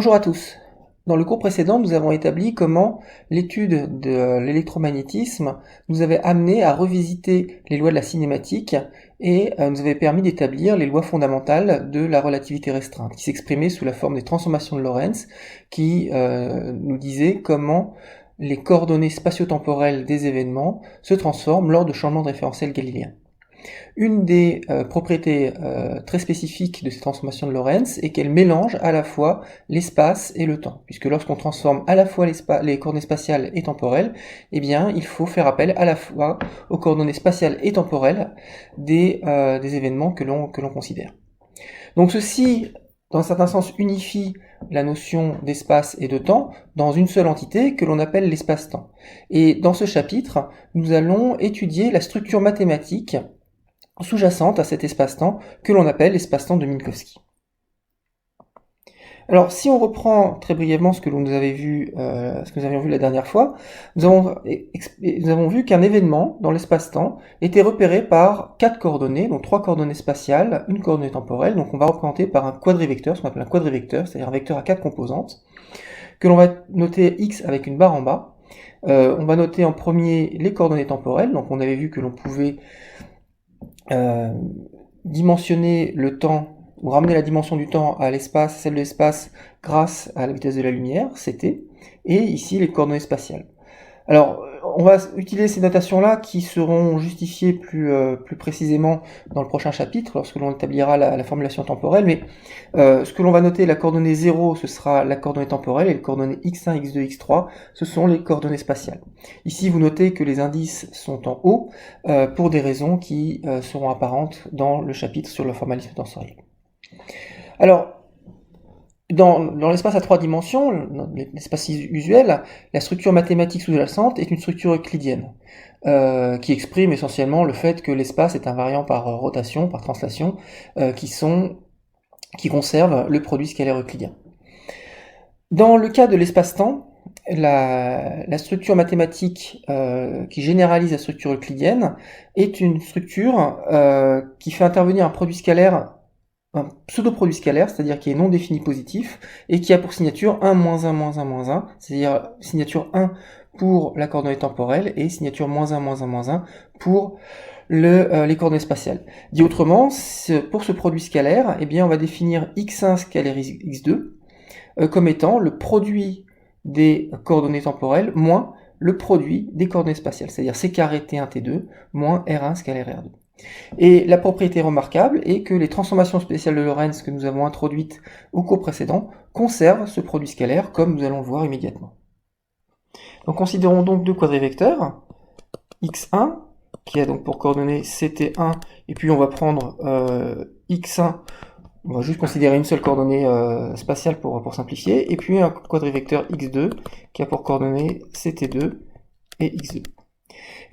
Bonjour à tous. Dans le cours précédent, nous avons établi comment l'étude de l'électromagnétisme nous avait amené à revisiter les lois de la cinématique et nous avait permis d'établir les lois fondamentales de la relativité restreinte, qui s'exprimaient sous la forme des transformations de Lorentz, qui nous disaient comment les coordonnées spatio-temporelles des événements se transforment lors de changements de référentiel galiléen. Une des propriétés très spécifiques de ces transformations de Lorentz est qu'elles mélangent à la fois l'espace et le temps, puisque lorsqu'on transforme à la fois les coordonnées spatiales et temporelles, eh bien, il faut faire appel à la fois aux coordonnées spatiales et temporelles des événements que l'on considère. Donc ceci, dans un certain sens, unifie la notion d'espace et de temps dans une seule entité que l'on appelle l'espace-temps. Et dans ce chapitre, nous allons étudier la structure mathématique sous-jacente à cet espace-temps que l'on appelle l'espace-temps de Minkowski. Alors, si on reprend très brièvement ce que nous avions vu la dernière fois, nous avons vu qu'un événement dans l'espace-temps était repéré par 4 coordonnées, donc 3 coordonnées spatiales, une coordonnée temporelle, donc on va représenter par un quadrivecteur, ce qu'on appelle un quadrivecteur, c'est-à-dire un vecteur à 4 composantes, que l'on va noter x avec une barre en bas. On va noter en premier les coordonnées temporelles, donc on avait vu que l'on pouvait dimensionner le temps, ou ramener la dimension du temps à l'espace, celle de l'espace, grâce à la vitesse de la lumière, ct, et ici les coordonnées spatiales. Alors, on va utiliser ces notations-là qui seront justifiées plus précisément dans le prochain chapitre, lorsque l'on établira la formulation temporelle, mais ce que l'on va noter, la coordonnée 0, ce sera la coordonnée temporelle, et les coordonnées x1, x2, x3, ce sont les coordonnées spatiales. Ici, vous notez que les indices sont en haut, pour des raisons qui seront apparentes dans le chapitre sur le formalisme tensoriel. Alors, dans l'espace à 3 dimensions, l'espace usuel, la structure mathématique sous-jacente est une structure euclidienne, qui exprime essentiellement le fait que l'espace est invariant par rotation, par translation, qui conserve le produit scalaire euclidien. Dans le cas de l'espace-temps, la structure mathématique qui généralise la structure euclidienne est une structure qui fait intervenir un produit scalaire, un pseudo-produit scalaire, c'est-à-dire qui est non défini positif, et qui a pour signature 1, moins 1, moins 1, moins 1, c'est-à-dire signature 1 pour la coordonnée temporelle, et signature moins 1, moins 1, moins 1 pour les coordonnées spatiales. Dit autrement, pour ce produit scalaire, eh bien, on va définir x1 scalaire x2 comme étant le produit des coordonnées temporelles moins le produit des coordonnées spatiales, c'est-à-dire c carré t1 t2 moins r1 scalaire r2. Et la propriété remarquable est que les transformations spéciales de Lorentz que nous avons introduites au cours précédent conservent ce produit scalaire, comme nous allons le voir immédiatement. Donc considérons donc deux quadrivecteurs, x1, qui a donc pour coordonnées ct1, et puis on va prendre x1, on va juste considérer une seule coordonnée spatiale pour simplifier, et puis un quadrivecteur x2, qui a pour coordonnées ct2 et x2.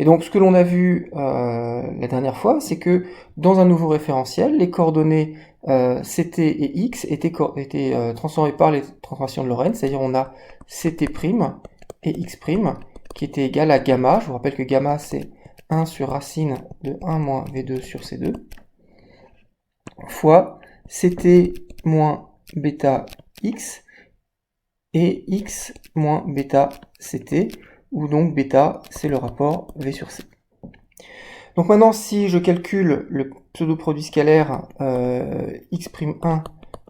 Et donc ce que l'on a vu la dernière fois, c'est que dans un nouveau référentiel, les coordonnées ct et x étaient transformées par les transformations de Lorentz, c'est-à-dire on a ct' et x' qui étaient égales à gamma. Je vous rappelle que gamma c'est 1 sur racine de 1 moins v2 sur c2, fois ct moins bêta x et x moins bêta ct, où donc bêta, c'est le rapport V sur C. Donc maintenant, si je calcule le pseudo-produit scalaire x'1,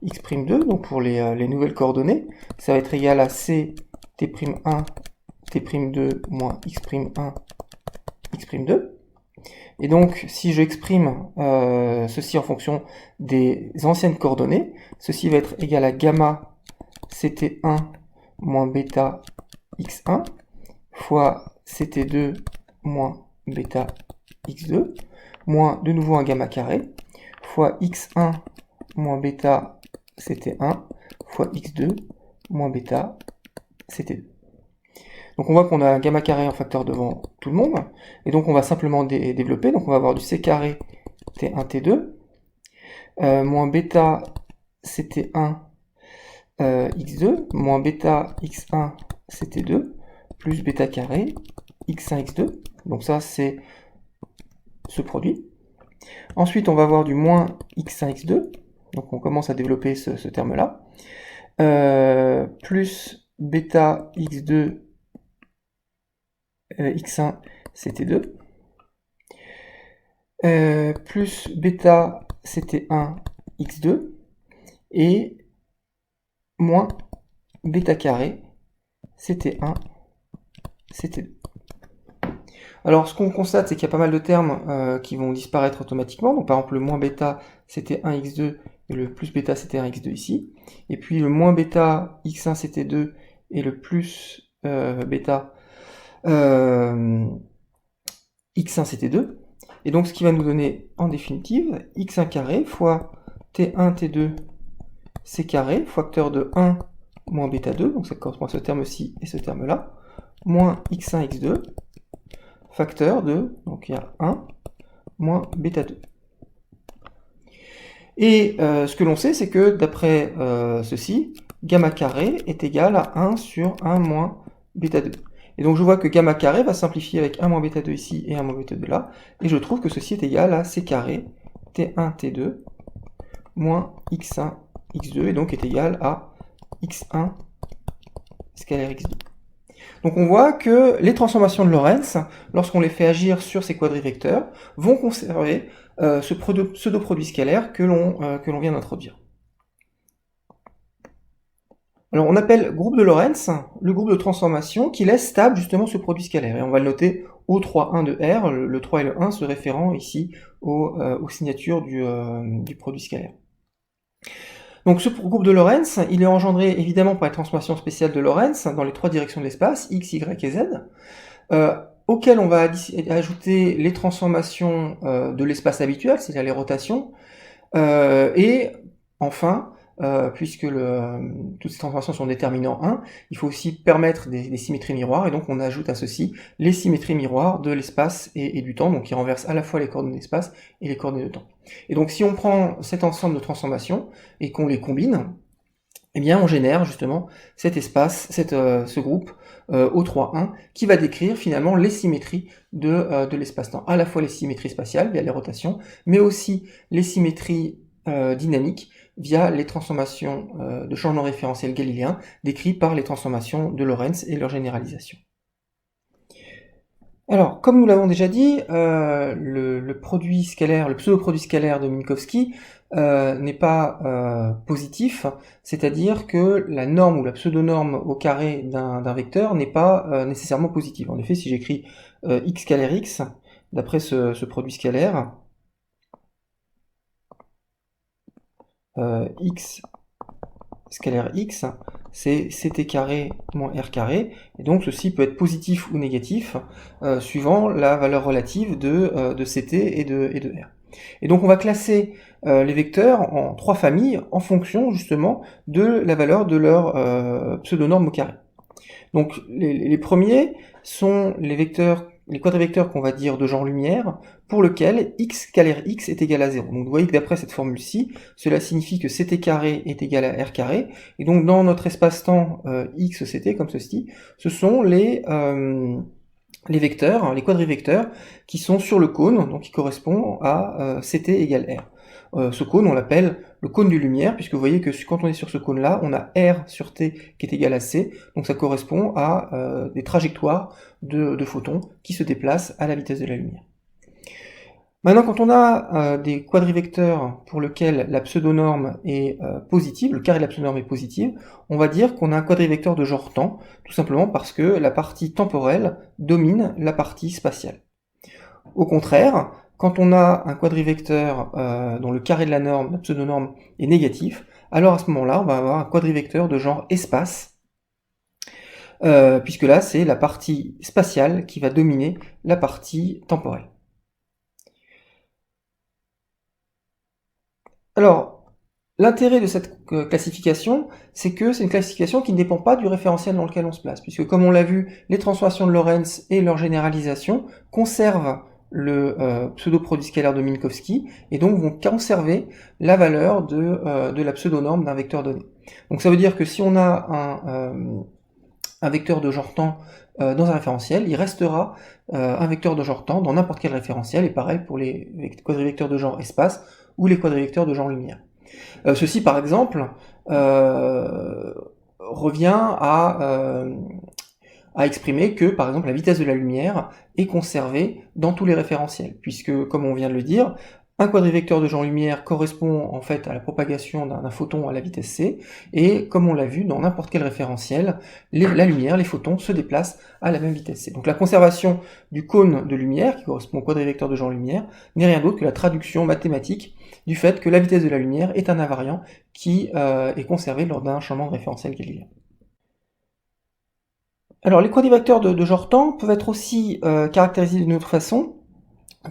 x'2, donc pour les nouvelles coordonnées, ça va être égal à C t'1, t'2 moins x'1, x'2. Et donc, si j'exprime ceci en fonction des anciennes coordonnées, ceci va être égal à gamma ct1 moins bêta x1, fois ct2 moins bêta x2, moins de nouveau un gamma carré, fois x1 moins bêta ct1, fois x2 moins bêta ct2. Donc on voit qu'on a un gamma carré en facteur devant tout le monde, et donc on va simplement développer, donc on va avoir du c carré t1 t2, moins bêta ct1 x2, moins bêta x1 ct2, plus bêta carré x1 x2, donc ça c'est ce produit. Ensuite on va avoir du moins x1 x2, donc on commence à développer ce terme là, plus bêta x2 x1 ct2 plus bêta ct1 x2 et moins bêta carré ct1 ct2. Alors ce qu'on constate, c'est qu'il y a pas mal de termes qui vont disparaître automatiquement. Donc par exemple le moins bêta ct1 x2 et le plus bêta ct1 x2 ici. Et puis le moins bêta x1 ct2 et le plus bêta x1 ct2. Et donc ce qui va nous donner en définitive x1 carré fois t1 t2 c carré, facteur de 1 moins bêta 2, donc ça correspond à ce terme-ci et ce terme-là, moins x1 x2, facteur de, donc il y a 1 moins bêta 2. Et ce que l'on sait, c'est que d'après ceci, gamma carré est égal à 1 sur 1 moins bêta 2. Et donc je vois que gamma carré va simplifier avec 1 moins bêta 2 ici et 1 moins bêta 2 là, et je trouve que ceci est égal à c carré t1 t2 moins x1 x2, et donc est égal à x1 scalaire x2. Donc on voit que les transformations de Lorentz, lorsqu'on les fait agir sur ces quadrivecteurs, vont conserver ce pseudo-produit scalaire que l'on vient d'introduire. Alors on appelle groupe de Lorentz le groupe de transformation qui laisse stable justement ce produit scalaire. Et on va le noter O3,1 de R, le 3 et le 1 se référant ici aux signatures du produit scalaire. Donc ce groupe de Lorentz, il est engendré évidemment par les transformations spéciales de Lorentz dans les trois directions de l'espace, x, y et z, auxquelles on va ajouter les transformations de l'espace habituel, c'est-à-dire les rotations, et enfin, puisque toutes ces transformations sont déterminant 1, il faut aussi permettre des symétries miroirs, et donc on ajoute à ceci les symétries miroirs de l'espace et du temps, donc qui renversent à la fois les coordonnées d'espace et les coordonnées de temps. Et donc si on prend cet ensemble de transformations et qu'on les combine, eh bien on génère justement cet espace, ce groupe O3,1 qui va décrire finalement les symétries de l'espace-temps, à la fois les symétries spatiales via les rotations, mais aussi les symétries dynamiques via les transformations de changement référentiel galiléen décrites par les transformations de Lorentz et leur généralisation. Alors, comme nous l'avons déjà dit, le produit scalaire, le pseudo-produit scalaire de Minkowski n'est pas positif, c'est-à-dire que la norme ou la pseudo-norme au carré d'un vecteur n'est pas nécessairement positive. En effet, si j'écris x scalaire x, d'après ce produit scalaire, x scalaire x, c'est ct carré moins r carré, et donc ceci peut être positif ou négatif, suivant la valeur relative de ct et de r. Et donc on va classer les vecteurs en trois familles en fonction justement de la valeur de leur pseudo-norme au carré. Donc les premiers sont les quadrivecteurs qu'on va dire de genre lumière, pour lequel x scalaire x est égal à 0. Donc vous voyez que d'après cette formule-ci, cela signifie que ct carré est égal à r carré, et donc dans notre espace-temps x ct, comme ceci, ce sont les vecteurs, les quadrivecteurs, qui sont sur le cône, donc qui correspond à ct égale r. Ce cône, on l'appelle le cône de lumière, puisque vous voyez que quand on est sur ce cône-là, on a r sur t qui est égal à c, donc ça correspond à des trajectoires de photons qui se déplacent à la vitesse de la lumière. Maintenant, quand on a des quadrivecteurs pour lesquels la pseudonorme est positive, le carré de la pseudonorme est positive, on va dire qu'on a un quadrivecteur de genre temps, tout simplement parce que la partie temporelle domine la partie spatiale. Au contraire, quand on a un quadrivecteur dont le carré de la norme, la pseudonorme, est négatif, alors à ce moment-là, on va avoir un quadrivecteur de genre espace, puisque là, c'est la partie spatiale qui va dominer la partie temporelle. Alors, l'intérêt de cette classification, c'est que c'est une classification qui ne dépend pas du référentiel dans lequel on se place, puisque comme on l'a vu, les transformations de Lorentz et leur généralisation conservent le pseudo-produit scalaire de Minkowski, et donc vont conserver la valeur de la pseudo-norme d'un vecteur donné. Donc ça veut dire que si on a un vecteur de genre temps dans un référentiel, il restera un vecteur de genre temps dans n'importe quel référentiel, et pareil pour les quadrivecteurs de genre espace ou les quadrivecteurs de genre lumière. Ceci par exemple revient à exprimer que, par exemple, la vitesse de la lumière est conservée dans tous les référentiels, puisque, comme on vient de le dire, un quadrivecteur de genre-lumière correspond en fait à la propagation d'un photon à la vitesse c, et comme on l'a vu, dans n'importe quel référentiel, la lumière, les photons se déplacent à la même vitesse c. Donc la conservation du cône de lumière, qui correspond au quadrivecteur de genre-lumière, n'est rien d'autre que la traduction mathématique du fait que la vitesse de la lumière est un invariant qui est conservé lors d'un changement de référentiel galiléen. Alors les quadrivecteurs de genre temps peuvent être aussi caractérisés d'une autre façon,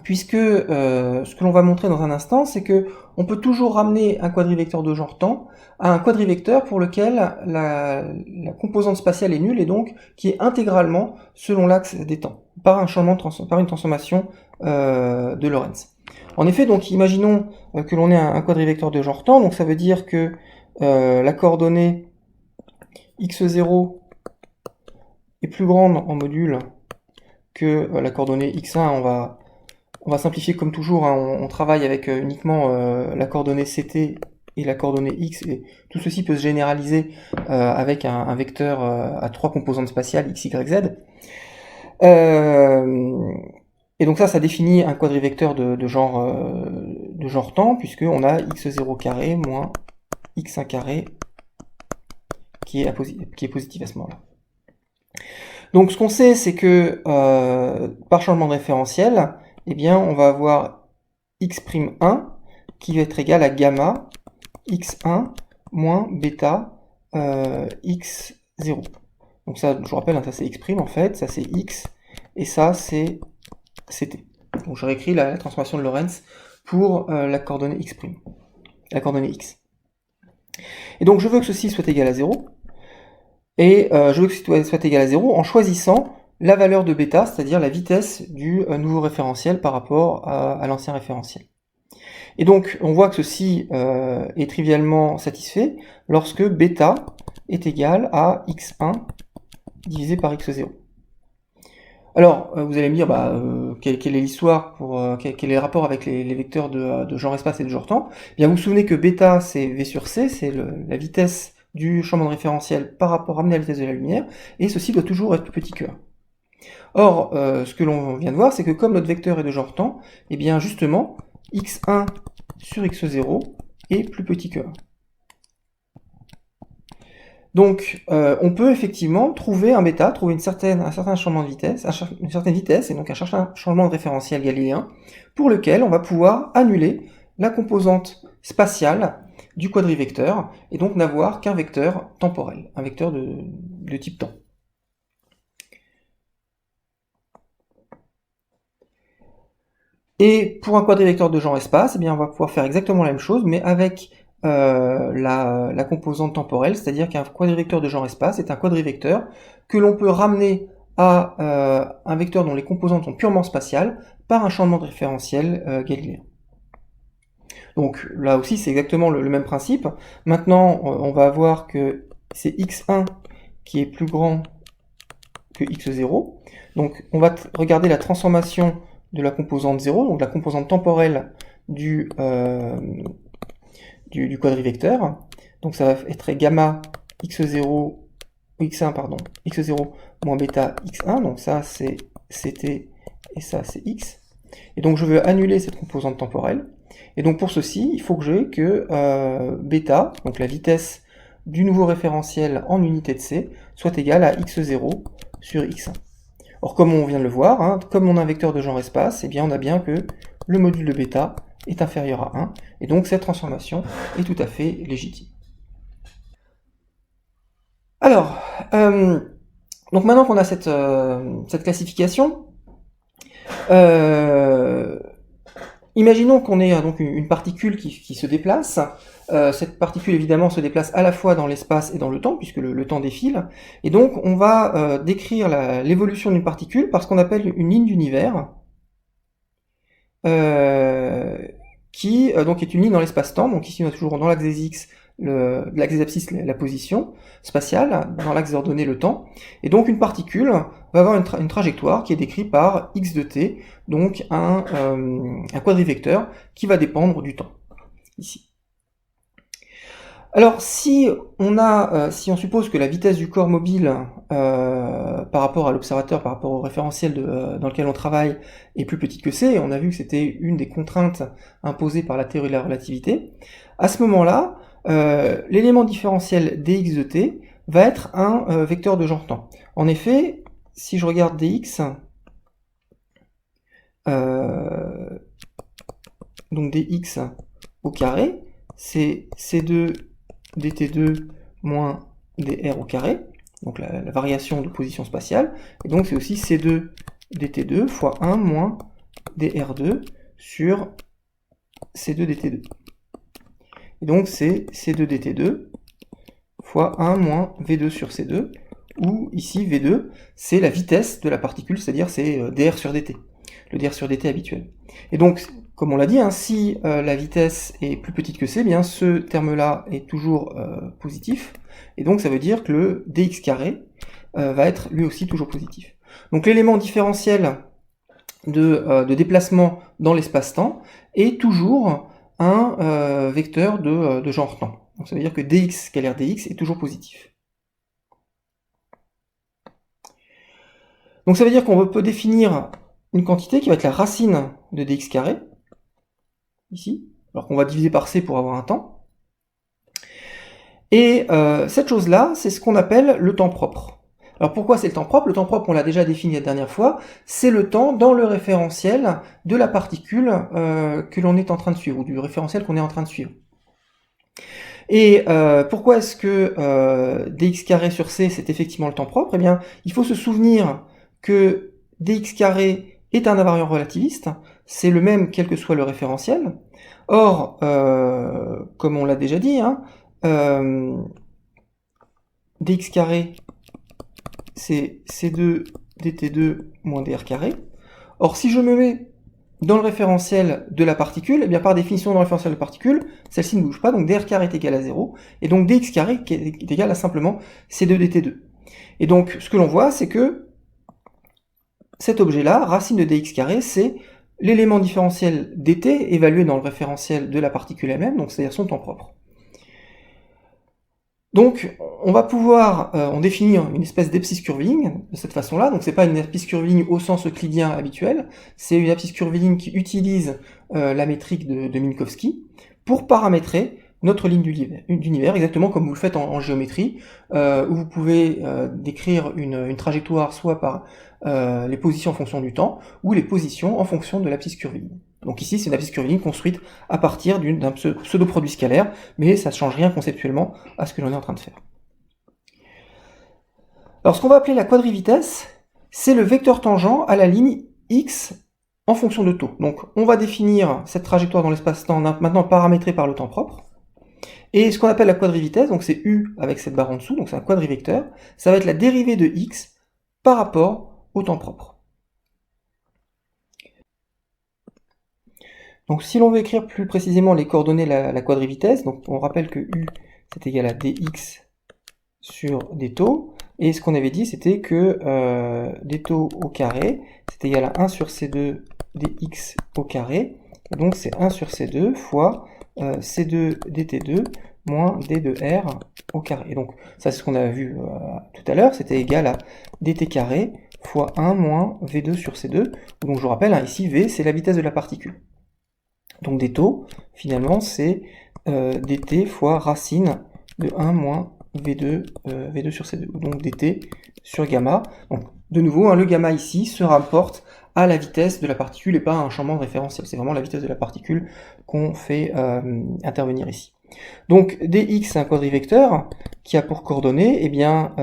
puisque ce que l'on va montrer dans un instant, c'est que on peut toujours ramener un quadrivecteur de genre temps à un quadrivecteur pour lequel la composante spatiale est nulle et donc qui est intégralement selon l'axe des temps, par une transformation de Lorentz. En effet, donc imaginons que l'on ait un quadrivecteur de genre temps, donc ça veut dire que la coordonnée x0 est plus grande en module que la coordonnée x1. On va simplifier comme toujours, hein, on travaille avec uniquement la coordonnée ct et la coordonnée x, et tout ceci peut se généraliser avec un vecteur à 3 composantes spatiales x, y, z. Et donc ça définit un quadrivecteur de genre temps, puisqu'on a x0 carré moins x1 carré qui est positif à ce moment-là. Donc ce qu'on sait, c'est que par changement de référentiel, eh bien, on va avoir x'1 qui va être égal à gamma x1 moins bêta x0. Donc ça, je vous rappelle, hein, ça c'est x' en fait, ça c'est x, et ça c'est ct. Donc je réécris la transformation de Lorentz pour la coordonnée x', la coordonnée x. Et donc je veux que ceci soit égal à 0, et je veux que ceci soit égal à 0 en choisissant la valeur de bêta, c'est-à-dire la vitesse du nouveau référentiel par rapport à l'ancien référentiel. Et donc, on voit que ceci est trivialement satisfait lorsque bêta est égal à x1 divisé par x0. Alors, vous allez me dire, quelle est l'histoire, quel est le rapport avec les vecteurs de genre espace et de genre temps? Bien, vous vous souvenez que bêta, c'est v sur c, c'est la vitesse du changement de référentiel par rapport ramené à la vitesse de la lumière, et ceci doit toujours être plus petit que 1. Or, ce que l'on vient de voir, c'est que comme notre vecteur est de genre temps, et bien justement, x1 sur x0 est plus petit que 1. Donc, on peut effectivement trouver un bêta, trouver un certain changement de vitesse, une certaine vitesse, et donc un certain changement de référentiel galiléen, pour lequel on va pouvoir annuler la composante spatiale du quadrivecteur, et donc n'avoir qu'un vecteur temporel, un vecteur de type temps. Et pour un quadrivecteur de genre espace, eh bien, on va pouvoir faire exactement la même chose, mais avec la composante temporelle, c'est-à-dire qu'un quadrivecteur de genre espace est un quadrivecteur que l'on peut ramener à un vecteur dont les composantes sont purement spatiales par un changement de référentiel galiléen. Donc là aussi, c'est exactement le même principe. Maintenant, on va voir que c'est x1 qui est plus grand que x0. Donc on va regarder la transformation de la composante 0, donc la composante temporelle du quadrivecteur. Donc ça va être gamma x0, x1 pardon, x0 moins bêta x1, donc ça c'est ct et ça c'est x. Et donc je veux annuler cette composante temporelle. Et donc pour ceci, il faut que j'ai que bêta, donc la vitesse du nouveau référentiel en unité de c, soit égale à x0 sur x1. Or, comme on vient de le voir, hein, comme on a un vecteur de genre espace, eh bien on a bien que le module de bêta est inférieur à 1, et donc cette transformation est tout à fait légitime. Alors, donc maintenant qu'on a cette classification, imaginons qu'on ait donc une particule qui se déplace. Cette particule évidemment se déplace à la fois dans l'espace et dans le temps, puisque le temps défile, et donc on va décrire l'évolution d'une particule par ce qu'on appelle une ligne d'univers, qui donc est une ligne dans l'espace-temps. Donc ici on a toujours dans l'axe des x, l'axe des abscisses la position spatiale, dans l'axe des ordonnées le temps, et donc une particule va avoir une trajectoire qui est décrite par x de t, donc un quadrivecteur qui va dépendre du temps, ici. Alors, si on suppose que la vitesse du corps mobile par rapport à l'observateur, par rapport au référentiel dans lequel on travaille, est plus petite que c, et on a vu que c'était une des contraintes imposées par la théorie de la relativité, à ce moment-là, l'élément différentiel dx de t va être un vecteur de genre temps. En effet, si je regarde dx, donc dx au carré, c'est c2 dt2 moins dr au carré, donc la variation de position spatiale, et donc c'est aussi c2 dt2 fois 1 moins dr2 sur c2 dt2. Et donc c'est c2 dt2 fois 1 moins v2 sur c2, où ici v2 c'est la vitesse de la particule, c'est-à-dire c'est dr sur dt, le dr sur dt habituel. Et donc, comme on l'a dit, hein, si la vitesse est plus petite que c, eh bien ce terme-là est toujours positif, et donc ça veut dire que le dx carré va être lui aussi toujours positif. Donc l'élément différentiel de déplacement dans l'espace-temps est toujours un vecteur de genre temps. Donc ça veut dire que dx scalaire dx est toujours positif. Donc ça veut dire qu'on peut définir une quantité qui va être la racine de dx carré, ici, alors qu'on va diviser par c pour avoir un temps. Et cette chose-là, c'est ce qu'on appelle le temps propre. Alors pourquoi c'est le temps propre? Le temps propre, on l'a déjà défini la dernière fois, c'est le temps dans le référentiel de la particule que l'on est en train de suivre, ou du référentiel qu'on est en train de suivre. Et pourquoi est-ce que dx carré sur c, c'est effectivement le temps propre? Eh bien, il faut se souvenir que dx carré est un invariant relativiste, c'est le même quel que soit le référentiel. Or, comme on l'a déjà dit, hein, dx carré, c'est c2 dt2 moins dr carré. Or, si je me mets dans le référentiel de la particule, eh bien par définition dans le référentiel de la particule, celle-ci ne bouge pas, donc dr carré est égal à 0, et donc dx carré est égal à simplement c2 dt2. Et donc, ce que l'on voit, c'est que cet objet-là, racine de dx carré, c'est l'élément différentiel dt évalué dans le référentiel de la particule elle-même, donc c'est-à-dire son temps propre. Donc, on va pouvoir, on définit une espèce d'abscisse curviligne de cette façon-là. Donc, c'est pas une abscisse curviligne au sens euclidien habituel, c'est une abscisse curviligne qui utilise la métrique de Minkowski pour paramétrer notre ligne d'univers, exactement comme vous le faites en géométrie, où vous pouvez décrire une trajectoire soit par les positions en fonction du temps, ou les positions en fonction de l'abscisse curviligne. Donc ici, c'est une abscisse curviligne construite à partir d'un pseudo-produit scalaire, mais ça ne change rien conceptuellement à ce que l'on est en train de faire. Alors ce qu'on va appeler la quadrivitesse, c'est le vecteur tangent à la ligne x en fonction de taux. Donc on va définir cette trajectoire dans l'espace-temps maintenant paramétrée par le temps propre. Et ce qu'on appelle la quadrivitesse, donc c'est u avec cette barre en dessous, donc c'est un quadrivecteur, ça va être la dérivée de x par rapport au temps propre. Donc si l'on veut écrire plus précisément les coordonnées de la quadrivitesse, donc on rappelle que u c'est égal à dx sur des taux, et ce qu'on avait dit c'était que des taux au carré c'est égal à 1 sur c2 dx au carré, et donc c'est 1 sur c2 fois c2 dt2 moins d de r au carré. Et donc ça c'est ce qu'on a vu tout à l'heure, c'était égal à dt carré fois 1 moins v2 sur c2, donc je vous rappelle, hein, ici v c'est la vitesse de la particule. Donc des taux, finalement, c'est dt fois racine de 1 moins v2, v2 sur c2, donc dt sur gamma. Donc, de nouveau, hein, le gamma ici se rapporte à la vitesse de la particule et pas à un changement de référentiel. C'est vraiment la vitesse de la particule qu'on fait intervenir ici. Donc dx, c'est un quadrivecteur qui a pour coordonnées, eh bien,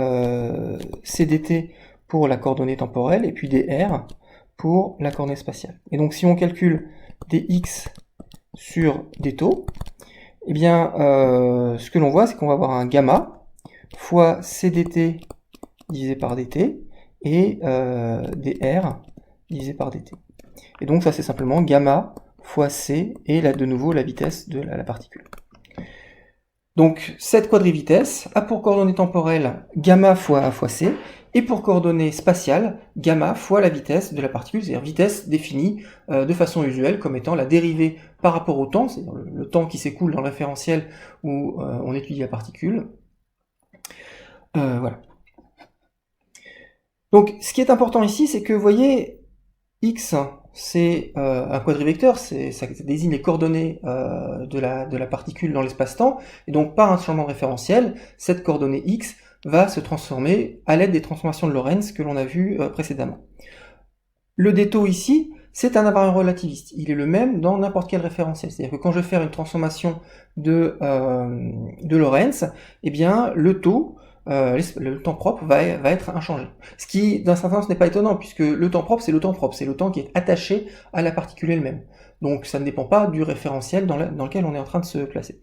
c'est dt pour la coordonnée temporelle et puis dr pour la coordonnée spatiale. Et donc si on calcule dx sur des taux, eh bien, ce que l'on voit, c'est qu'on va avoir un gamma fois cdt divisé par dt et dr divisé par dt. Et donc ça, c'est simplement gamma fois c et là, de nouveau la vitesse de la particule. Donc cette quadrivitesse a pour coordonnées temporelles gamma fois c, et pour coordonnées spatiales, gamma fois la vitesse de la particule, c'est-à-dire vitesse définie de façon usuelle comme étant la dérivée par rapport au temps, c'est-à-dire le temps qui s'écoule dans le référentiel où on étudie la particule. Voilà. Donc ce qui est important ici, c'est que vous voyez, x c'est un quadrivecteur, ça désigne les coordonnées de la particule dans l'espace-temps, et donc par un changement référentiel, cette coordonnée x va se transformer à l'aide des transformations de Lorentz que l'on a vu précédemment. Le dτ ici, c'est un invariant relativiste, il est le même dans n'importe quel référentiel, c'est-à-dire que quand je vais faire une transformation de Lorentz, eh bien le taux, le temps propre va être inchangé. Ce qui, d'un certain sens, n'est pas étonnant, puisque le temps propre, c'est le temps propre, c'est le temps qui est attaché à la particule elle-même. Donc ça ne dépend pas du référentiel dans lequel on est en train de se placer.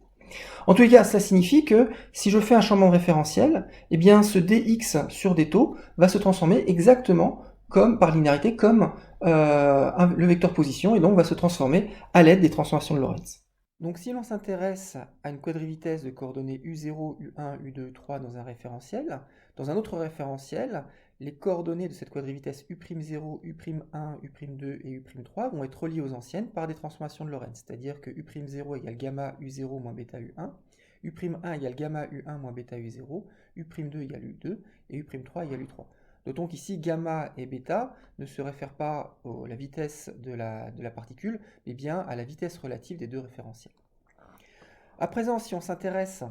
En tous les cas, cela signifie que si je fais un changement de référentiel, eh bien ce dx sur dτ va se transformer exactement comme, par linéarité, comme le vecteur position, et donc va se transformer à l'aide des transformations de Lorentz. Donc si l'on s'intéresse à une quadrivitesse de coordonnées U0, U1, U2, U3 dans un référentiel, dans un autre référentiel, les coordonnées de cette quadrivitesse U'0, U'1, U'2 et U'3 vont être reliées aux anciennes par des transformations de Lorentz, c'est-à-dire que U'0 égale gamma U0 moins bêta U1, U'1 égale gamma U1 moins bêta U0, U'2 égale U2 et U'3 égale U3. Notons qu'ici, gamma et bêta ne se réfèrent pas à la vitesse de la particule, mais bien à la vitesse relative des deux référentiels. À présent, si on s'intéresse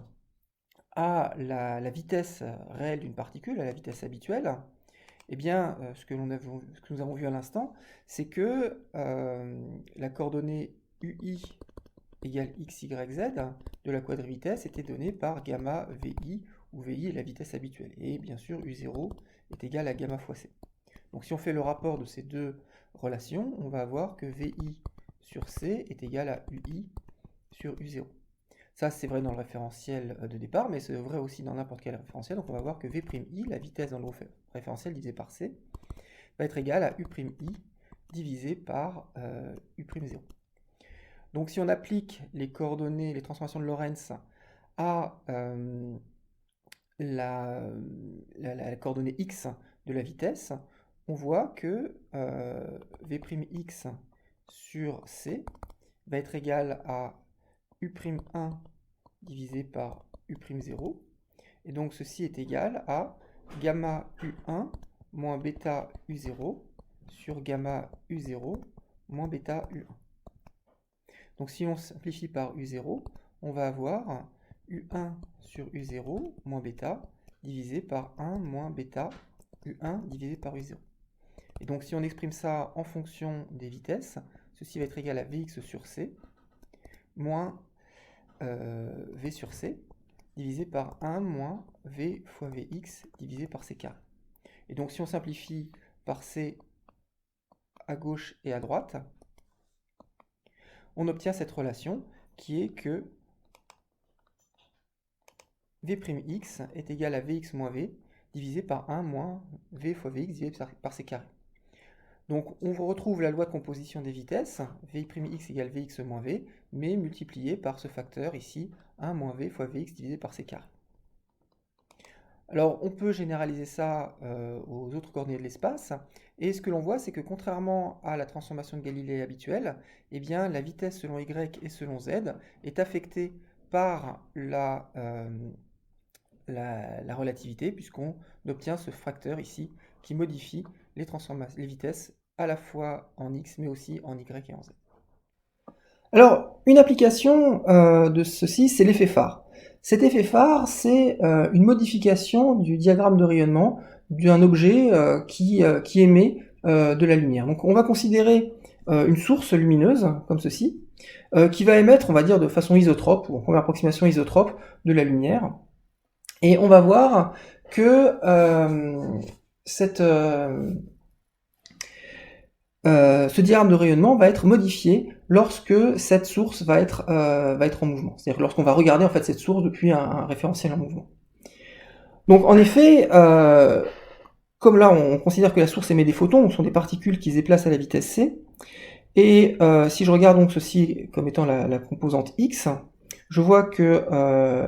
à la vitesse réelle d'une particule, à la vitesse habituelle, eh bien, ce que nous avons vu à l'instant, c'est que la coordonnée UI égale x, y, z de la quadrivitesse était donnée par gamma VI, où VI est la vitesse habituelle. Et bien sûr, U0 est égal à gamma fois C. Donc si on fait le rapport de ces deux relations, on va avoir que VI sur C est égal à UI sur U0. Ça, c'est vrai dans le référentiel de départ, mais c'est vrai aussi dans n'importe quel référentiel. Donc on va voir que V'I, la vitesse dans le référentiel divisé par C, va être égal à U'I divisé par U'0. Donc si on applique les coordonnées, les transformations de Lorentz à la coordonnée x de la vitesse, on voit que V'x sur C va être égal à U'1 divisé par U'0, et donc ceci est égal à gamma U1 moins bêta U0 sur gamma U0 moins bêta U1. Donc si on simplifie par U0, on va avoir U1 sur U0 moins bêta divisé par 1 moins bêta U1 divisé par U0. Et donc si on exprime ça en fonction des vitesses, ceci va être égal à Vx sur C moins V sur C divisé par 1 moins V fois Vx divisé par C carré. Et donc si on simplifie par C à gauche et à droite, on obtient cette relation qui est que V'x est égal à Vx moins V divisé par 1 moins V fois Vx divisé par C carré. Donc on retrouve la loi de composition des vitesses, V'x égale Vx moins V, mais multiplié par ce facteur ici, 1 moins V fois Vx divisé par C carré. Alors on peut généraliser ça aux autres coordonnées de l'espace, et ce que l'on voit, c'est que contrairement à la transformation de Galilée habituelle, eh bien, la vitesse selon y et selon z est affectée par la relativité, puisqu'on obtient ce facteur ici qui modifie les vitesses à la fois en x, mais aussi en y et en z. Alors, une application de ceci, c'est l'effet phare. Cet effet phare, c'est une modification du diagramme de rayonnement d'un objet qui émet de la lumière. Donc on va considérer une source lumineuse, comme ceci, qui va émettre, on va dire, de façon isotrope, ou en première approximation isotrope, de la lumière. Et on va voir que ce diagramme de rayonnement va être modifié lorsque cette source va être en mouvement. C'est-à-dire lorsqu'on va regarder en fait cette source depuis un référentiel en mouvement. Donc en effet, comme là on considère que la source émet des photons, donc ce sont des particules qui se déplacent à la vitesse c, et si je regarde donc ceci comme étant la composante x, je vois que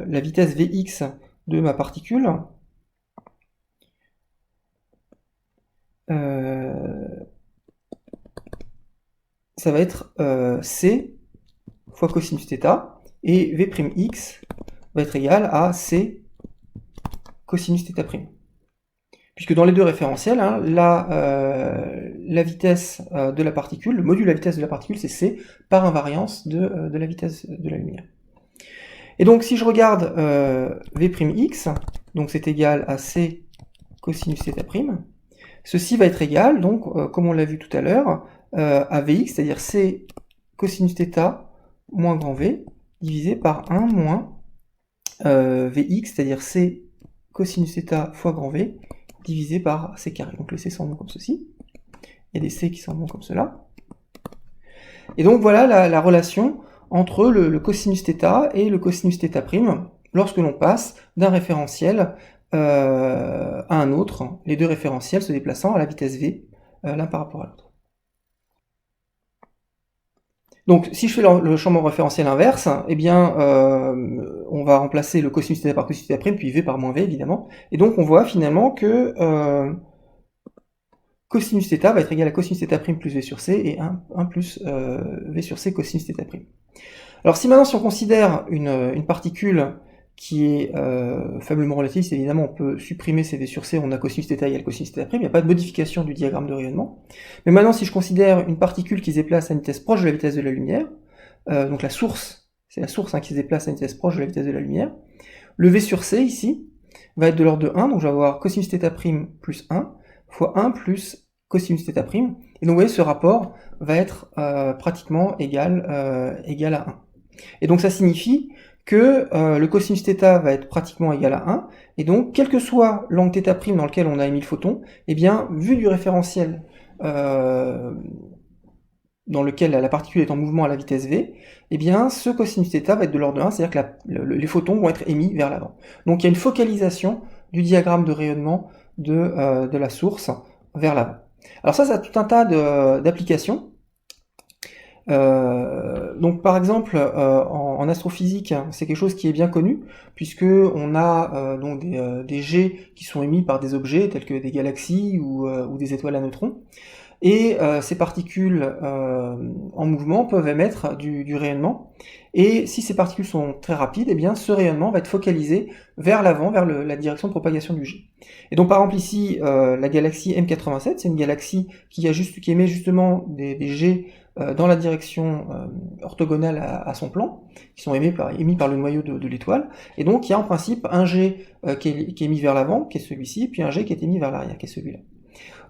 la vitesse Vx de ma particule ça va être c fois cosinus θ, et V'x va être égal à c cosinus θ'. Puisque dans les deux référentiels, hein, la vitesse de la particule, le module de la vitesse de la particule, c'est c par invariance de la vitesse de la lumière. Et donc si je regarde V'x, donc c'est égal à c cosinus θ', ceci va être égal, donc comme on l'a vu tout à l'heure, à Vx, c'est-à-dire c cosinus θ moins grand V, divisé par 1 moins Vx, c'est-à-dire c cosinus θ fois grand V, divisé par c carré. Donc les c s'en vont comme ceci. Il y a des c qui s'en vont comme cela. Et donc voilà la relation entre le cosinus θ et le cosinus θ' lorsque l'on passe d'un référentiel à un autre, les deux référentiels se déplaçant à la vitesse v l'un par rapport à l'autre. Donc si je fais le changement référentiel inverse, eh bien on va remplacer le cosinus θ par cosinus θ', puis v par moins v évidemment, et donc on voit finalement que cosinus θ va être égal à cosinus θ' plus v sur c, et 1 plus v sur c cosinus θ'. Alors si maintenant, si on considère une particule qui est faiblement relativiste, évidemment on peut supprimer ces v sur c, on a cosinus θ égale cosinus θ', il n'y a pas de modification du diagramme de rayonnement. Mais maintenant si je considère une particule qui se déplace à une vitesse proche de la vitesse de la lumière, donc la source, c'est la source qui se déplace à une vitesse proche de la vitesse de la lumière, le v sur c ici va être de l'ordre de 1, donc je vais avoir cosinus θ' plus 1 fois 1 plus cosinus θ', et donc vous voyez ce rapport va être pratiquement égal à 1. Et donc ça signifie que le cosinus θ va être pratiquement égal à 1, et donc quel que soit l'angle θ' dans lequel on a émis le photon, eh bien vu du référentiel dans lequel la particule est en mouvement à la vitesse v, eh bien ce cosinus θ va être de l'ordre de 1, c'est-à-dire que les photons vont être émis vers l'avant. Donc il y a une focalisation du diagramme de rayonnement de la source vers l'avant. Alors ça a tout un tas d'applications. Donc par exemple en astrophysique, c'est quelque chose qui est bien connu, puisque on a donc des jets qui sont émis par des objets tels que des galaxies ou des étoiles à neutrons, et ces particules en mouvement peuvent émettre du rayonnement, et si ces particules sont très rapides, eh bien ce rayonnement va être focalisé vers l'avant, vers la direction de propagation du jet. Et donc par exemple ici, la galaxie M87, c'est une galaxie qui émet justement des jets dans la direction orthogonale à son plan, qui sont émis par le noyau de l'étoile, et donc il y a en principe un jet qui est émis vers l'avant, qui est celui-ci, puis un jet qui est émis vers l'arrière, qui est celui-là.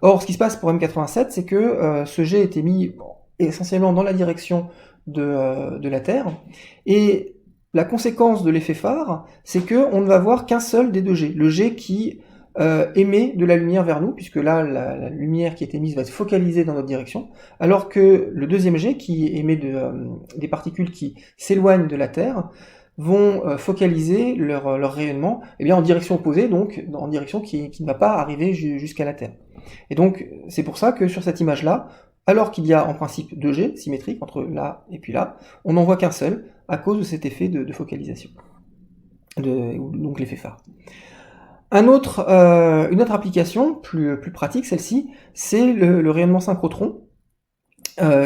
Or, ce qui se passe pour M87, c'est que ce jet est émis essentiellement dans la direction de la Terre, et la conséquence de l'effet phare, c'est qu'on ne va voir qu'un seul des deux jets, le jet qui émet de la lumière vers nous, puisque là, la lumière qui est émise va être focalisée dans notre direction, alors que le deuxième jet, qui émet des particules qui s'éloignent de la Terre, vont focaliser leur rayonnement en direction opposée, donc en direction qui ne va pas arriver jusqu'à la Terre. Et donc, c'est pour ça que sur cette image-là, alors qu'il y a en principe deux jets symétriques entre là et puis là, on n'en voit qu'un seul, à cause de cet effet de focalisation, donc l'effet phare. Une autre application, plus pratique, celle-ci, c'est le rayonnement synchrotron,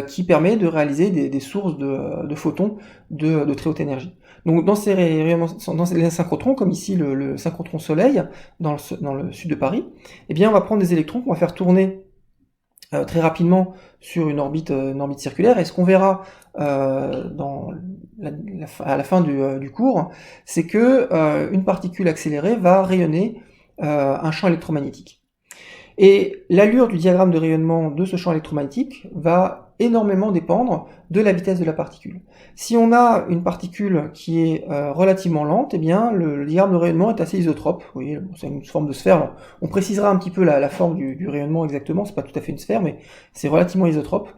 qui permet de réaliser des sources de photons de très haute énergie. Donc dans les synchrotrons, comme ici le synchrotron Soleil, dans le sud de Paris, eh bien on va prendre des électrons qu'on va faire tourner très rapidement sur une orbite circulaire, et ce qu'on verra à la fin du cours, c'est que une particule accélérée va rayonner un champ électromagnétique. Et l'allure du diagramme de rayonnement de ce champ électromagnétique va énormément dépendre de la vitesse de la particule. Si on a une particule qui est relativement lente, eh bien le diagramme de rayonnement est assez isotrope. Vous voyez, c'est une forme de sphère. Alors, on précisera un petit peu la forme du rayonnement exactement, c'est pas tout à fait une sphère, mais c'est relativement isotrope.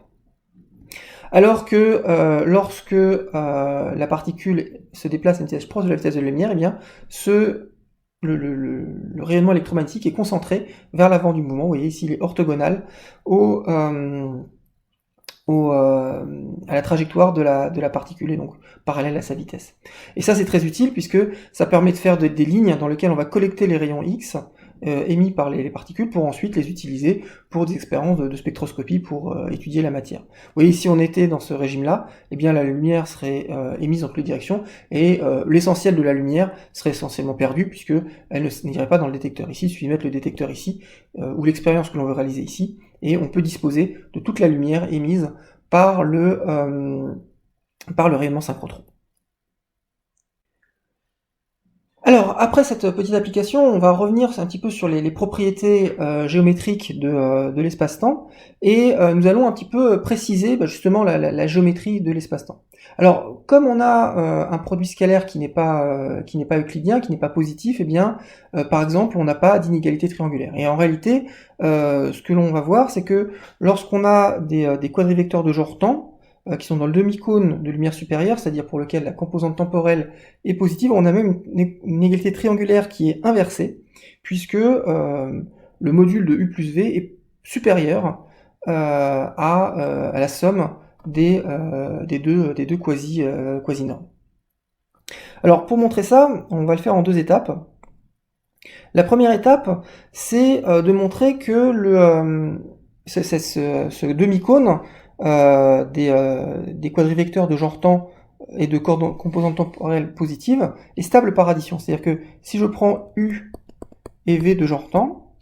Alors que lorsque la particule se déplace à une vitesse proche de la vitesse de la lumière, eh bien le rayonnement électromagnétique est concentré vers l'avant du mouvement. Vous voyez ici, il est orthogonal au à la trajectoire de la particule, et donc parallèle à sa vitesse. Et ça c'est très utile puisque ça permet de faire des lignes dans lesquelles on va collecter les rayons X émis par les particules pour ensuite les utiliser pour des expériences de spectroscopie pour étudier la matière. Vous voyez, si on était dans ce régime-là, eh bien la lumière serait émise dans toutes les directions et l'essentiel de la lumière serait essentiellement perdu puisque elle n'irait pas dans le détecteur. Ici, il suffit de mettre le détecteur ici ou l'expérience que l'on veut réaliser ici, et on peut disposer de toute la lumière émise par le rayonnement synchrotron. Alors, après cette petite application, on va revenir un petit peu sur les propriétés géométriques de l'espace-temps, et nous allons un petit peu préciser justement la géométrie de l'espace-temps. Alors, comme on a un produit scalaire qui n'est pas euclidien, qui n'est pas positif, eh bien, par exemple, on n'a pas d'inégalité triangulaire. Et en réalité, ce que l'on va voir, c'est que lorsqu'on a des quadrivecteurs de genre temps, qui sont dans le demi-cône de lumière supérieure, c'est-à-dire pour lequel la composante temporelle est positive, on a même une égalité triangulaire qui est inversée, puisque le module de U plus V est supérieur à la somme des deux quasi-normes. Alors pour montrer ça, on va le faire en deux étapes. La première étape, c'est de montrer que ce demi-cône des quadrivecteurs de genre temps et de composantes temporelles positives est stable par addition. C'est-à-dire que si je prends U et V de genre temps,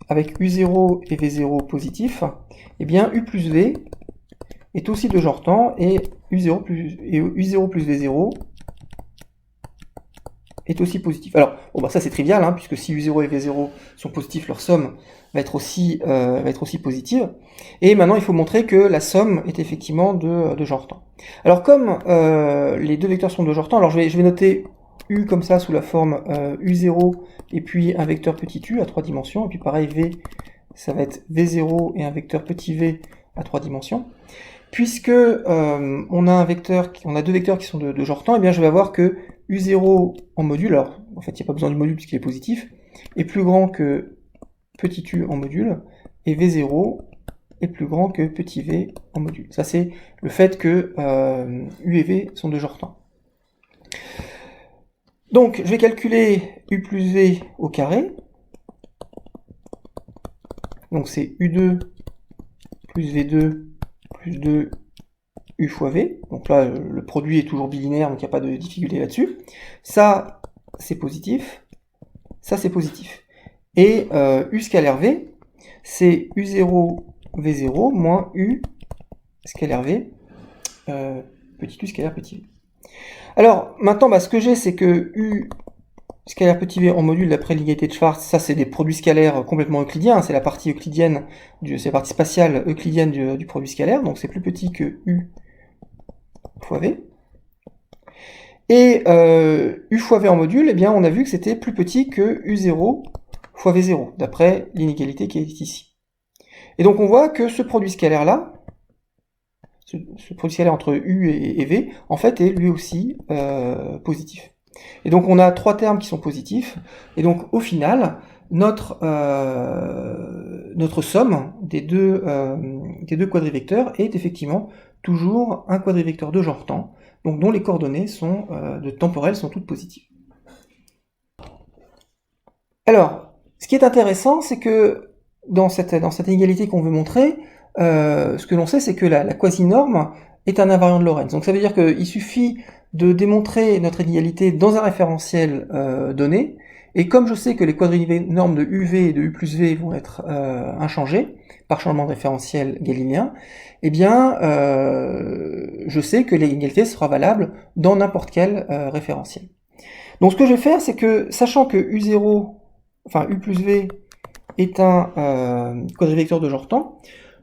avec U0 et V0 positif, eh bien U plus V est aussi de genre temps et U0 plus V0 est aussi positif. Alors, bon, ça c'est trivial, hein, puisque si U0 et V0 sont positifs, leur somme va être aussi positive. Et maintenant, il faut montrer que la somme est effectivement de genre temps. Alors, comme les deux vecteurs sont de genre temps, alors je vais noter U comme ça sous la forme U0 et puis un vecteur petit u à 3 dimensions, et puis pareil V, ça va être V0 et un vecteur petit v à 3 dimensions. Puisque on a deux vecteurs qui sont de genre temps, et bien je vais avoir que U0 en module, alors en fait il n'y a pas besoin du module puisqu'il est positif, est plus grand que petit u en module, et V0 est plus grand que petit v en module. Ça c'est le fait que U et V sont de genre temps. Donc je vais calculer U plus V au carré, donc c'est U2 plus V2 plus 2 U fois V, donc là le produit est toujours bilinéaire, donc il n'y a pas de difficulté là-dessus. Ça c'est positif, ça c'est positif. Et U scalaire V, c'est U0 V0 moins U scalaire V, petit u scalaire petit v. Alors maintenant ce que j'ai, c'est que U scalaire petit v en module d'après l'égalité de Schwarz, ça c'est des produits scalaires complètement euclidiens, c'est la partie euclidienne, c'est la partie spatiale euclidienne du produit scalaire, donc c'est plus petit que U fois V. Et U fois V en module, eh bien on a vu que c'était plus petit que U0 fois V0, d'après l'inégalité qui est ici. Et donc on voit que ce produit scalaire-là, ce produit scalaire entre U et V, en fait est lui aussi positif. Et donc on a trois termes qui sont positifs, et donc au final, notre somme des deux quadrivecteurs est effectivement toujours un quadrivecteur de genre temps, donc dont les coordonnées temporelles sont toutes positives. Alors, ce qui est intéressant, c'est que dans cette inégalité qu'on veut montrer, ce que l'on sait, c'est que la quasi-norme est un invariant de Lorentz. Donc ça veut dire qu'il suffit de démontrer notre inégalité dans un référentiel donné, et comme je sais que les quadrinormes de UV et de U plus V vont être inchangés par changement de référentiel galiléen, eh bien je sais que l'inégalité sera valable dans n'importe quel référentiel. Donc ce que je vais faire, c'est que, sachant que U0, enfin U plus V est un quadrivecteur de genre temps,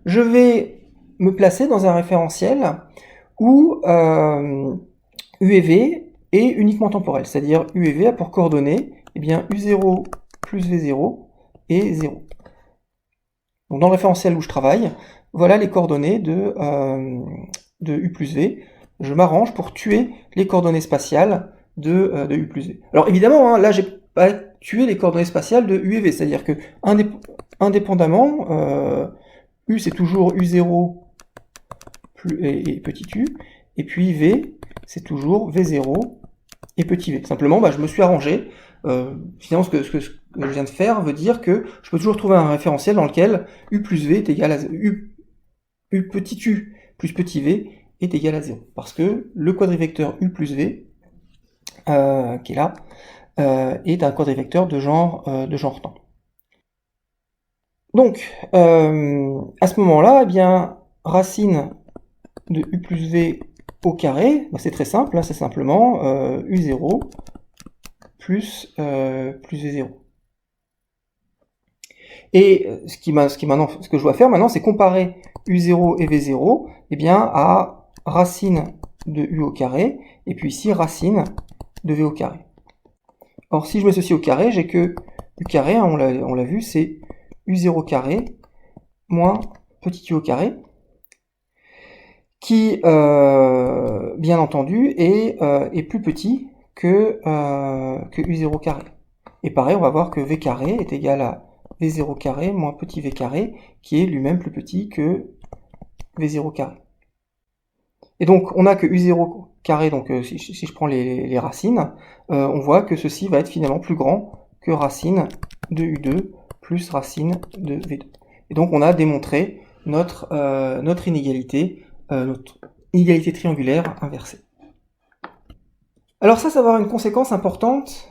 je vais me placer dans un référentiel où U et V est uniquement temporel, c'est-à-dire U et V a pour coordonnées eh bien, U0 plus V0 et 0. Donc dans le référentiel où je travaille, voilà les coordonnées de U plus V. Je m'arrange pour tuer les coordonnées spatiales de U plus V. Alors évidemment, hein, là j'ai pas tu aies les coordonnées spatiales de U et V, c'est-à-dire que indépendamment, U c'est toujours U0 et petit u, et puis V c'est toujours V0 et petit v. Simplement, je me suis arrangé. Finalement, ce que je viens de faire veut dire que je peux toujours trouver un référentiel dans lequel U plus V est égal à U petit u plus petit v est égal à 0. Parce que le quadrivecteur U plus V, qui est là, est un quadrivecteur de genre temps. Donc, à ce moment-là, eh bien, racine de U plus V au carré, c'est très simple, c'est simplement U0 plus V0. Et ce que je dois faire maintenant, c'est comparer U0 et V0 à racine de U au carré, et puis ici racine de V au carré. Or, si je mets ceci au carré, j'ai que U carré, on l'a vu, c'est U0 carré moins petit u au carré, qui, bien entendu, est plus petit que U0 carré. Et pareil, on va voir que V carré est égal à V0 carré moins petit v carré, qui est lui-même plus petit que V0 carré. Et donc, on a que U0 carré, donc si je prends les racines, on voit que ceci va être finalement plus grand que racine de U2 plus racine de V2. Et donc, on a démontré notre inégalité triangulaire inversée. Alors ça va avoir une conséquence importante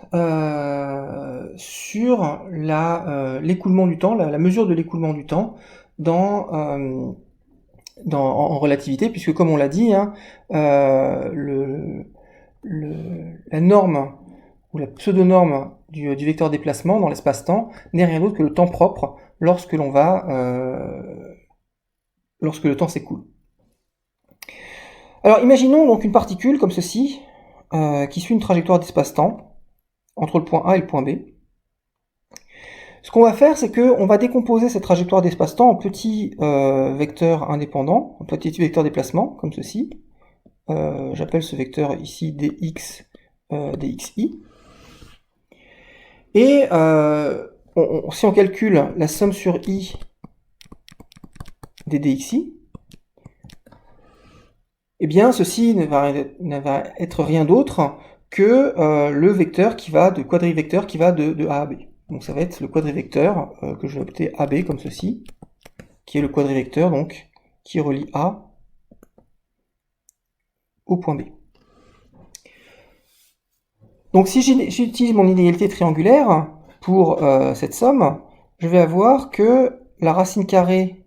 sur l'écoulement du temps, la mesure de l'écoulement du temps en relativité, puisque comme on l'a dit, la norme ou la pseudo-norme du vecteur déplacement dans l'espace-temps n'est rien d'autre que le temps propre lorsque le temps s'écoule. Alors imaginons donc une particule comme ceci, qui suit une trajectoire d'espace-temps entre le point A et le point B. Ce qu'on va faire, c'est qu'on va décomposer cette trajectoire d'espace-temps en petits vecteurs indépendants, en petits vecteurs déplacement, comme ceci. J'appelle ce vecteur ici dx, dxi. Et si on calcule la somme sur i des dxi, eh bien ceci ne va être rien d'autre que le vecteur quadrivecteur qui va de A à B. Donc ça va être le quadrivecteur que je vais appeler AB comme ceci, qui est le quadrivecteur donc qui relie A au point B. Donc si j'utilise mon inégalité triangulaire pour cette somme, je vais avoir que la racine carrée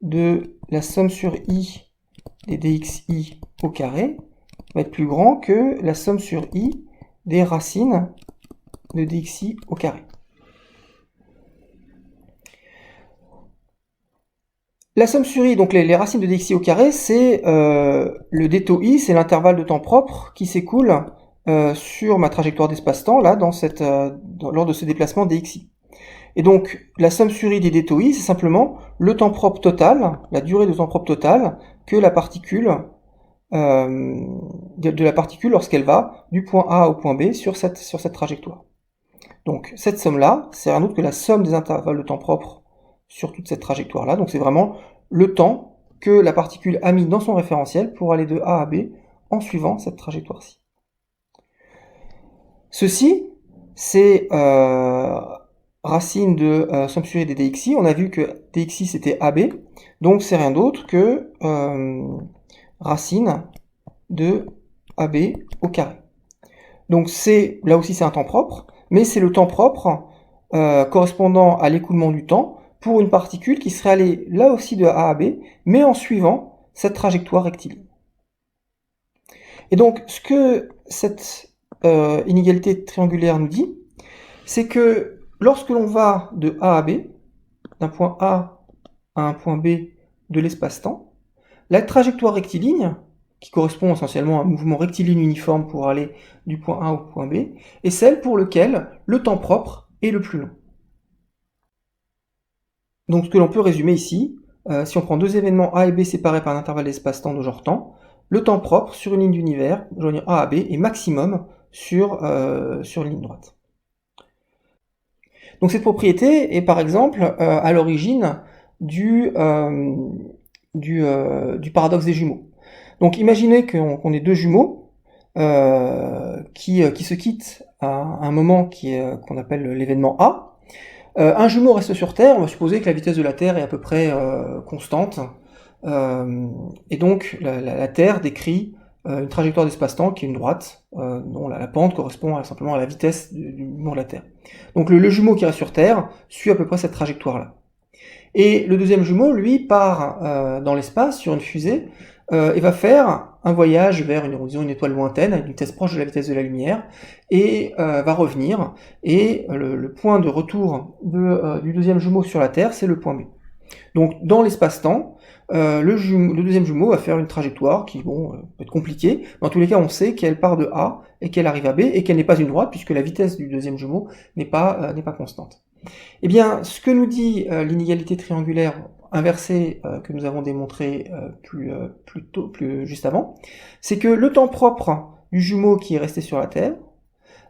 de la somme sur i des dxi au carré va être plus grand que la somme sur i des racines de dxi au carré. La somme sur i, donc les racines de dxi au carré, c'est le d tau i, c'est l'intervalle de temps propre qui s'écoule sur ma trajectoire d'espace-temps, là, lors de ce déplacement dxi. Et donc, la somme sur i des d tau i, c'est simplement le temps propre total, la durée de temps propre totale que la particule, de la particule lorsqu'elle va du point A au point B sur cette trajectoire. Donc, cette somme-là, c'est rien d'autre que la somme des intervalles de temps propre sur toute cette trajectoire-là. Donc, c'est vraiment le temps que la particule a mis dans son référentiel pour aller de A à B en suivant cette trajectoire-ci. Ceci, c'est racine de somme sur i des dxi. On a vu que dxi c'était AB, donc c'est rien d'autre que racine de AB au carré. Donc là aussi c'est un temps propre, mais c'est le temps propre correspondant à l'écoulement du temps pour une particule qui serait allée là aussi de A à B, mais en suivant cette trajectoire rectiligne. Et donc ce que cette inégalité triangulaire nous dit, c'est que lorsque l'on va de A à B, d'un point A à un point B de l'espace-temps, la trajectoire rectiligne, qui correspond essentiellement à un mouvement rectiligne uniforme pour aller du point A au point B, est celle pour laquelle le temps propre est le plus long. Donc ce que l'on peut résumer ici, si on prend deux événements A et B séparés par un intervalle d'espace-temps de genre temps, le temps propre sur une ligne d'univers, joignant A à B, est maximum sur une ligne droite. Donc cette propriété est par exemple à l'origine du paradoxe des jumeaux. Donc imaginez qu'on ait deux jumeaux qui se quittent à un moment qu'on appelle l'événement A. Un jumeau reste sur Terre, on va supposer que la vitesse de la Terre est à peu près constante, et donc la Terre décrit une trajectoire d'espace-temps qui est une droite, dont la pente correspond simplement à la vitesse du mouvement de la Terre. Donc le jumeau qui reste sur Terre suit à peu près cette trajectoire-là. Et le deuxième jumeau, lui, part dans l'espace sur une fusée et va faire un voyage vers une étoile lointaine, à une vitesse proche de la vitesse de la lumière, et va revenir, et le point de retour du deuxième jumeau sur la Terre, c'est le point B. Donc dans l'espace-temps, le deuxième jumeau va faire une trajectoire qui peut être compliquée, mais en tous les cas on sait qu'elle part de A et qu'elle arrive à B, et qu'elle n'est pas une droite, puisque la vitesse du deuxième jumeau n'est pas constante. Eh bien, ce que nous dit l'inégalité triangulaire inversée que nous avons démontré plus juste avant, c'est que le temps propre du jumeau qui est resté sur la Terre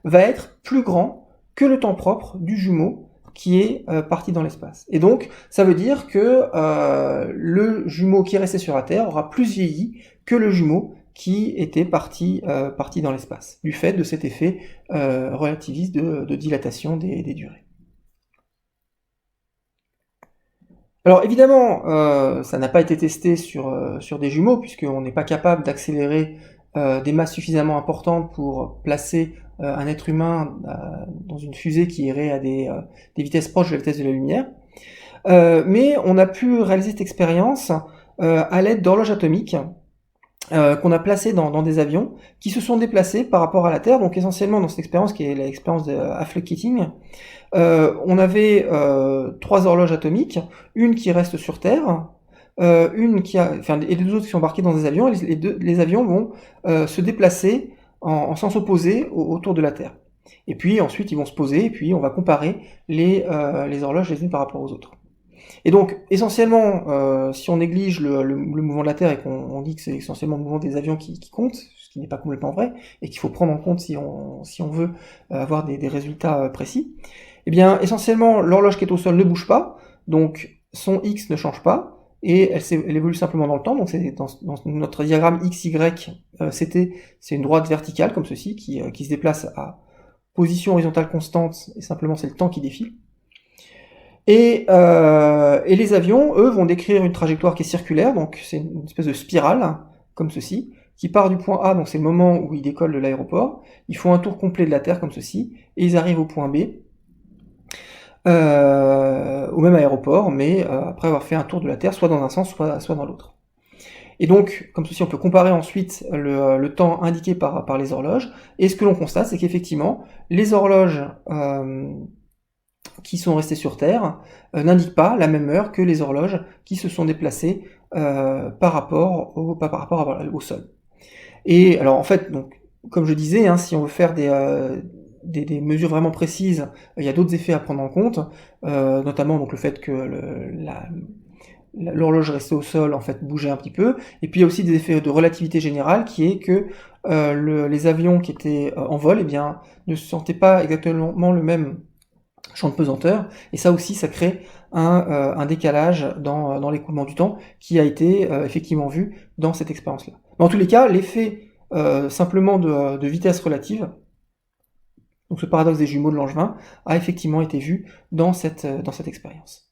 va être plus grand que le temps propre du jumeau qui est parti dans l'espace. Et donc, ça veut dire que le jumeau qui est resté sur la Terre aura plus vieilli que le jumeau qui était parti dans l'espace, du fait de cet effet relativiste de dilatation des durées. Alors évidemment, ça n'a pas été testé sur des jumeaux, puisqu'on n'est pas capable d'accélérer des masses suffisamment importantes pour placer un être humain dans une fusée qui irait à des vitesses proches de la vitesse de la lumière. Mais on a pu réaliser cette expérience à l'aide d'horloges atomiques qu'on a placées dans des avions qui se sont déplacés par rapport à la Terre. Donc essentiellement dans cette expérience qui est l'expérience de Hafele-Keating, on avait 3 horloges atomiques, une qui reste sur Terre, et les deux autres qui sont embarquées dans des avions, et les avions vont se déplacer en sens opposé autour de la Terre. Et puis ensuite ils vont se poser, et puis on va comparer les horloges les unes par rapport aux autres. Et donc essentiellement, si on néglige le mouvement de la Terre et qu'on dit que c'est essentiellement le mouvement des avions qui compte, ce qui n'est pas complètement vrai, et qu'il faut prendre en compte si on veut avoir des résultats précis, eh bien essentiellement l'horloge qui est au sol ne bouge pas, donc son X ne change pas, et elle évolue simplement dans le temps. Donc c'est dans notre diagramme XY, c'est une droite verticale comme ceci qui se déplace à position horizontale constante, et simplement c'est le temps qui défile. Et les avions, eux, vont décrire une trajectoire qui est circulaire, donc c'est une espèce de spirale, comme ceci, qui part du point A, donc c'est le moment où ils décollent de l'aéroport, ils font un tour complet de la Terre comme ceci, et ils arrivent au point B, au même aéroport, mais après avoir fait un tour de la Terre, soit dans un sens, soit dans l'autre. Et donc, comme ceci, on peut comparer ensuite le temps indiqué par les horloges, et ce que l'on constate, c'est qu'effectivement, les horloges qui sont restées sur Terre n'indiquent pas la même heure que les horloges qui se sont déplacées par rapport au sol. Et alors en fait, donc, comme je disais, si on veut faire des mesures vraiment précises, il y a d'autres effets à prendre en compte, notamment donc le fait que l'horloge restée au sol en fait bougeait un petit peu, et puis il y a aussi des effets de relativité générale qui est que les avions qui étaient en vol, eh bien, ne sentaient pas exactement le même champ de pesanteur, et ça aussi ça crée un décalage dans l'écoulement du temps qui a été effectivement vu dans cette expérience-là. Mais en tous les cas, l'effet simplement de vitesse relative, donc ce paradoxe des jumeaux de Langevin, a effectivement été vu dans cette expérience.